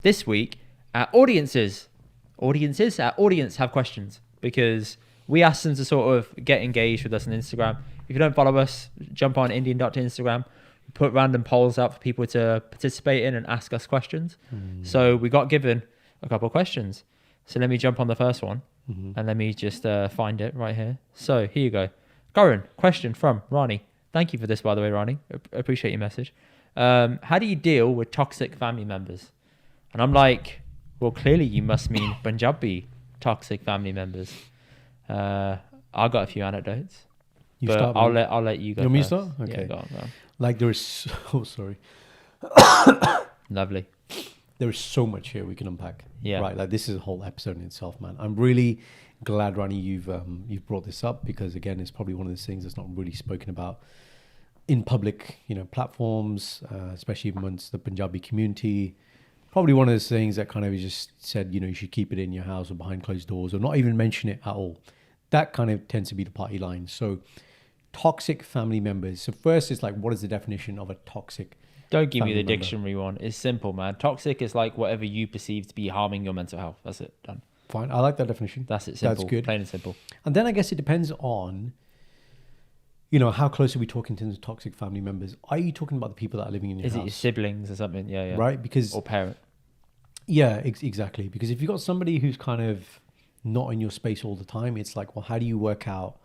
This week, our audience have questions because we asked them to sort of get engaged with us on Instagram. If you don't follow us, jump on Indian Doctor Instagram. We put random polls out for people to participate in and ask us questions. So we got given a couple of questions. So let me jump on the first one and let me just find it right here. So here you go. Karan, question from Rani. Thank you for this, by the way, Rani. Appreciate your message. How do you deal with toxic family members? And I'm like, well, clearly you must mean Punjabi toxic family members. I've got a few anecdotes. I'll let you go. You want me to first. start? Okay. Yeah, go on. Like there is sorry. Lovely. There is so much here we can unpack. Yeah. Right. Like this is a whole episode in itself, man. I'm really glad, Rani, you've brought this up because again, it's probably one of those things that's not really spoken about in public, platforms, especially amongst the Punjabi community. Probably one of those things that kind of just said, you should keep it in your house or behind closed doors or not even mention it at all. That kind of tends to be the party line. So toxic family members. So first it's like, what is the definition of a toxic Don't give me the member? dictionary one. It's simple, man. Toxic is like whatever you perceive to be harming your mental health. That's it. Done. Fine. I like that definition. That's it. Simple. That's good. Plain and simple. And then I guess it depends on, how close are we talking in terms of toxic family members? Are you talking about the people that are living in your Is house? it your siblings or something? Yeah. Right? Because or parent. Yeah, exactly. Because if you've got somebody who's kind of not in your space all the time, it's like, well, how do you work out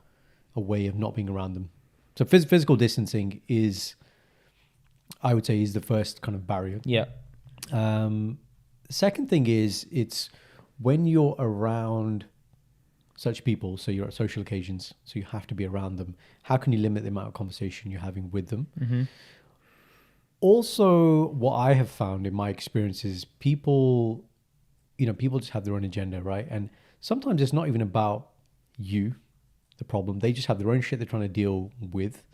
a way of not being around them? So physical distancing I would say, is the first kind of barrier. Yeah. Second thing is, it's when you're around such people, so you're at social occasions, so you have to be around them. How can you limit the amount of conversation you're having with them? Mm-hmm. Also, what I have found in my experience is people just have their own agenda, right? And sometimes it's not even about you, the problem. They just have their own shit they're trying to deal with.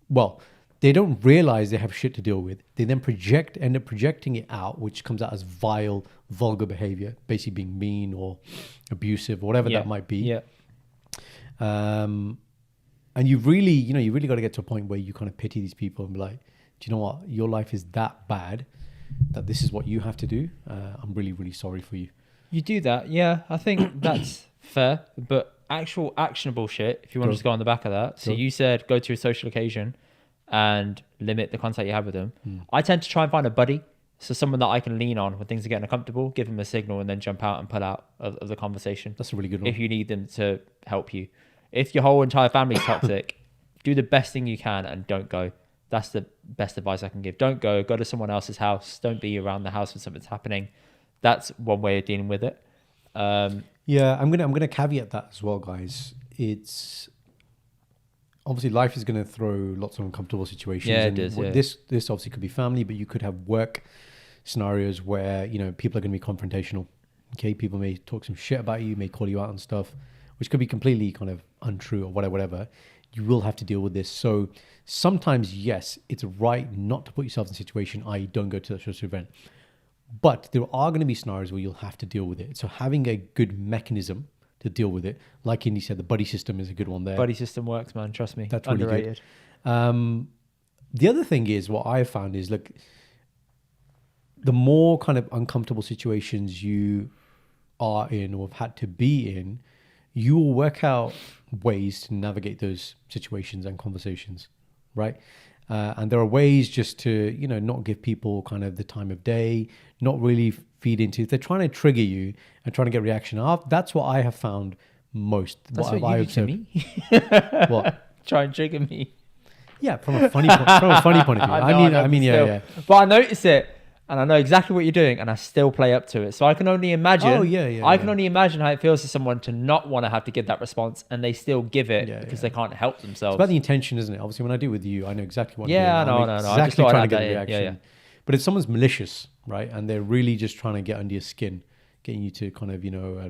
Well, they don't realize they have shit to deal with. They then end up projecting it out, which comes out as vile, vulgar behavior, basically being mean or abusive or whatever that might be. Yeah. And you've really got to get to a point where you kind of pity these people and be like, do you know what? Your life is that bad that this is what you have to do. I'm really, really sorry for you. You do that. Yeah. I think that's fair. But actual actionable shit, if you want to just go on the back of that. So you said go to a social occasion and limit the contact you have with them. I tend to try and find a buddy. So someone that I can lean on when things are getting uncomfortable, give them a signal and then jump out and pull out of the conversation. That's a really good one. If you need them to help you. If your whole entire family is toxic, do the best thing you can and don't go. That's the best advice I can give. Don't go to someone else's house. Don't be around the house when something's happening. That's one way of dealing with it. Yeah, I'm gonna caveat that as well, guys. It's obviously life is gonna throw lots of uncomfortable situations. Yeah, and it is. Yeah. This obviously could be family, but you could have work scenarios where people are gonna be confrontational. Okay, people may talk some shit about you, may call you out on stuff, which could be completely kind of untrue or whatever. You will have to deal with this. So sometimes, yes, it's right not to put yourself in a situation, i.e. don't go to that social event. But there are going to be scenarios where you'll have to deal with it. So having a good mechanism to deal with it, like Indy said, the buddy system is a good one there. Buddy system works, man. Trust me. That's really underrated. good. The other thing is, what I have found is, look, the more kind of uncomfortable situations you are in or have had to be in, you will work out ways to navigate those situations and conversations, right? And there are ways just to, not give people kind of the time of day, not really feed into. If they're trying to trigger you and trying to get reaction off, that's what I have found most. That's what you do to me. What? Try and trigger me. Yeah, from a funny point of view. I mean, yeah. But I notice it. And I know exactly what you're doing, and I still play up to it. So I can only imagine. I can only imagine how it feels to someone to not want to have to give that response, and they still give it because they can't help themselves. It's about the intention, isn't it? Obviously, when I do it with you, I know exactly what. I know. Exactly trying to get a reaction. Yeah. But if someone's malicious, right, and they're really just trying to get under your skin, getting you to kind of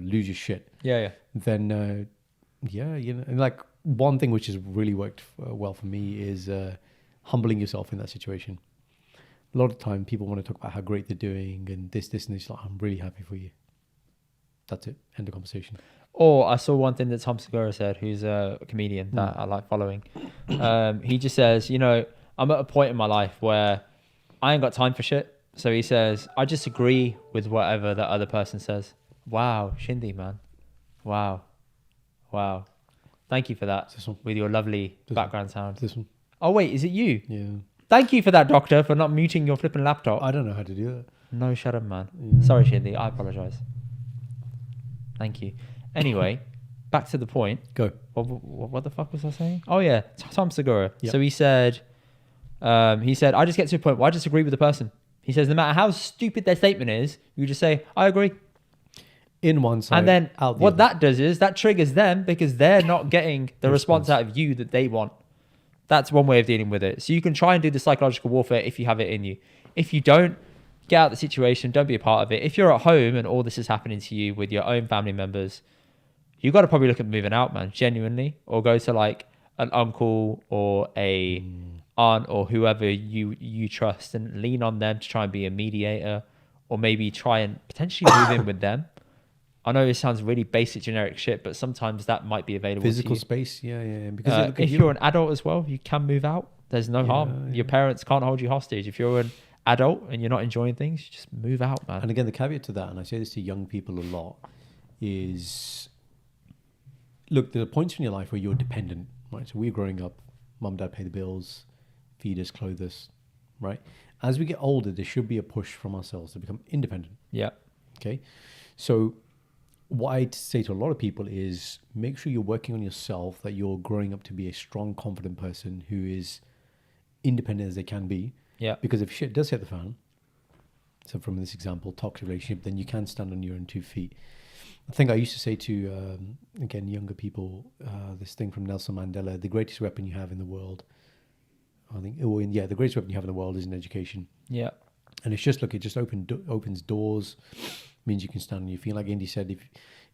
lose your shit. Yeah. Then and like one thing which has really worked well for me is humbling yourself in that situation. A lot of the time, people want to talk about how great they're doing and this, and this. Like, I'm really happy for you. That's it. End of conversation. Or I saw one thing that Tom Segura said, who's a comedian that I like following. He just says, I'm at a point in my life where I ain't got time for shit. So he says, I just agree with whatever the other person says. Wow, Shindy, man. Wow. Wow. Thank you for that. This one. With your lovely This background sound. This one. Oh, wait, is it you? Yeah. Thank you for that, doctor, for not muting your flipping laptop. I don't know how to do that. No, shut up, man. Yeah. Sorry, Shindy. I apologize. Thank you. Anyway, back to the point. Go. What the fuck was I saying? Oh, yeah. Tom Segura. Yep. So he said, I just get to a point where I disagree with the person. He says, no matter how stupid their statement is, you just say, I agree. In one side. And then out the what other. that does is that triggers them because they're not getting the response out of you that they want. That's one way of dealing with it. So you can try and do the psychological warfare if you have it in you. If you don't, get out of the situation. Don't be a part of it. If you're at home and all this is happening to you with your own family members, you got to probably look at moving out, man, genuinely, or go to like an uncle or a aunt or whoever you trust and lean on them to try and be a mediator, or maybe try and potentially move in with them. I know it sounds really basic, generic shit, but sometimes that might be available Physical to you. space, yeah. Because If you're an adult as well, you can move out. There's no harm. Yeah. Your parents can't hold you hostage. If you're an adult and you're not enjoying things, you just move out, man. And again, the caveat to that, and I say this to young people a lot, is look, there are points in your life where you're dependent, right? So we're growing up, mum and dad pay the bills, feed us, clothe us, right? As we get older, there should be a push from ourselves to become independent. Yeah. Okay. So what I say to a lot of people is make sure you're working on yourself, that you're growing up to be a strong, confident person who is independent as they can be. Yeah. Because if shit does hit the fan, so from this example, toxic relationship, then you can stand on your own 2 feet. I think I used to say to, again, younger people, this thing from Nelson Mandela, the greatest weapon you have in the world, the greatest weapon you have in the world is in education. Yeah. And it's just, look, it just opens doors, means you can stand on your feet. Like Indy said,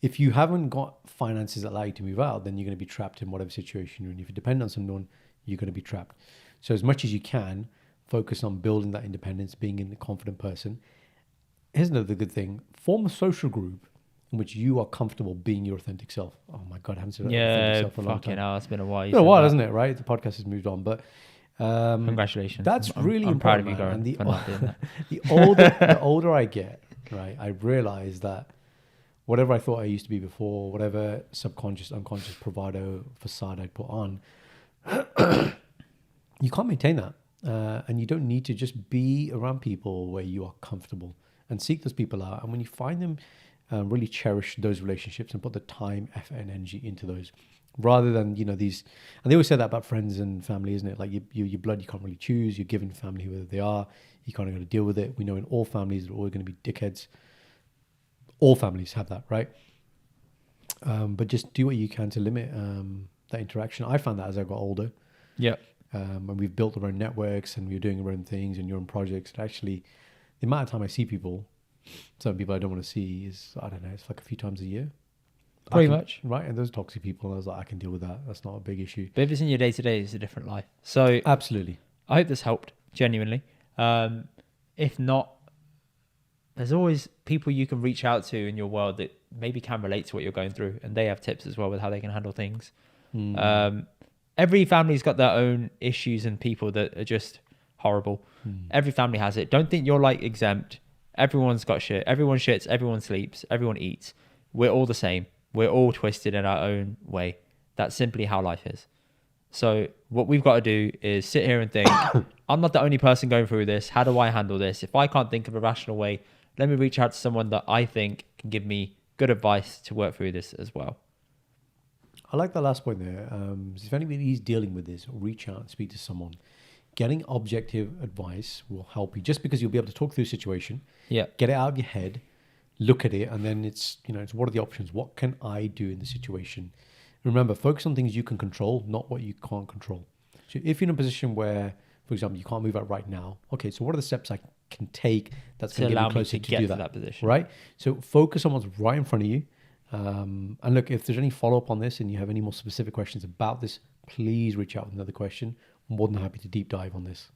if you haven't got finances that allow you to move out, then you're going to be trapped in whatever situation you're in. If you depend on someone, you're going to be trapped. So as much as you can, focus on building that independence, being a confident person. Here's another good thing. Form a social group in which you are comfortable being your authentic self. Oh my God, I haven't said authentic self for a long time. Hell, it's been a while. It's been a while, hasn't it, right? The podcast has moved on, but congratulations. That's really I'm proud of important, you, Karan, for not doing that. the older I get, right, I realize that whatever I thought I used to be before, whatever subconscious, unconscious bravado facade I put on, you can't maintain that. And you don't need to. Just be around people where you are comfortable and seek those people out. And when you find them, really cherish those relationships and put the time, effort, and energy into those, rather than these. And they always say that about friends and family, isn't it? Like your blood, you can't really choose. You're given family who they are. You kind of got to deal with it. We know in all families there are always going to be dickheads. All families have that, right? But just do what you can to limit that interaction. I found that as I got older. Yeah. And we've built our own networks and we're doing our own things and your own projects. And actually, the amount of time I see people, some people I don't want to see, is, I don't know, it's like a few times a year. Pretty much. Right. And those toxic people, I was like, I can deal with that. That's not a big issue. But if it's in your day to day, it's a different life. So Absolutely. I hope this helped, genuinely. If not, there's always people you can reach out to in your world that maybe can relate to what you're going through, and they have tips as well with how they can handle things. Every family's got their own issues and people that are just horrible. Every family has it. Don't think you're like exempt. Everyone's got shit. Everyone shits. Everyone sleeps. Everyone eats. We're all the same. We're all twisted in our own way. That's simply how life is. So what we've got to do is sit here and think, I'm not the only person going through this. How do I handle this? If I can't think of a rational way, let me reach out to someone that I think can give me good advice to work through this as well. I like that last point there. If anybody is dealing with this, reach out and speak to someone. Getting objective advice will help you, just because you'll be able to talk through the situation. Yeah. Get it out of your head, look at it, and then it's what are the options? What can I do in the situation? Remember, focus on things you can control, not what you can't control. So if you're in a position where, for example, you can't move out right now, okay, so what are the steps I can take that's going to get me closer to do that position? Right? So focus on what's right in front of you. And look, if there's any follow-up on this and you have any more specific questions about this, please reach out with another question. I'm more than happy to deep dive on this.